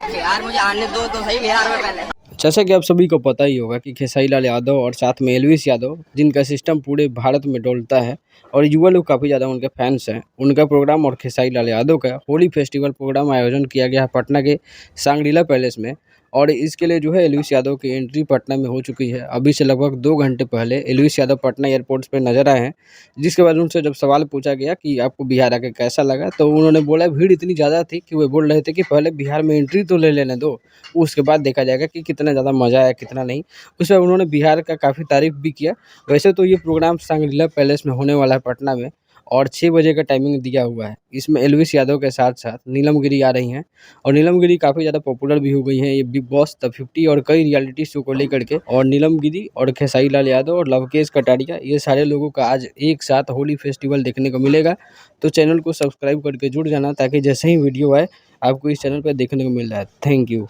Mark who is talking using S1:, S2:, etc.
S1: यार मुझे आने दो तो सही बिहार में पहले।
S2: जैसा कि आप सभी को पता ही होगा कि खेसारी लाल यादव और साथ में एलविस यादव, जिनका सिस्टम पूरे भारत में डोलता है और युवा लोग काफ़ी ज़्यादा उनके फैंस हैं, उनका प्रोग्राम और खेसारी लाल यादव का होली फेस्टिवल प्रोग्राम आयोजन किया गया है पटना के सांग्रीला पैलेस में। और इसके लिए जो है एलविस यादव की एंट्री पटना में हो चुकी है। अभी से लगभग 2 घंटे पहले एलविस यादव पटना एयरपोर्ट पे नज़र आए हैं, जिसके बाद उनसे जब सवाल पूछा गया कि आपको बिहार आके कैसा लगा, तो उन्होंने बोला भीड़ इतनी ज़्यादा थी कि वो बोल रहे थे कि पहले बिहार में एंट्री तो ले लेने दो, उसके बाद देखा जाएगा कि कितना ज़्यादा मज़ा आया कितना नहीं। उस वक़्त उन्होंने बिहार का काफ़ी तारीफ़ भी किया। वैसे तो ये प्रोग्राम सांग्रीला पैलेस में होने वाला है पटना में और 6 बजे का टाइमिंग दिया हुआ है। इसमें एल्विस यादव के साथ-साथ नीलम गिरी आ रही हैं और नीलम गिरी काफ़ी ज़्यादा पॉपुलर भी हो गई हैं ये बिग बॉस, द 50 और कई रियलिटी शो को लेकर के। और नीलम गिरी और खेसारी लाल यादव और लवकेश कटारिया, ये सारे लोगों का आज एक साथ होली फेस्टिवल देखने को मिलेगा। तो चैनल को सब्सक्राइब करके जुड़ जाना ताकि जैसे ही वीडियो आए आपको इस चैनल पे देखने को मिल रहा है। Thank you.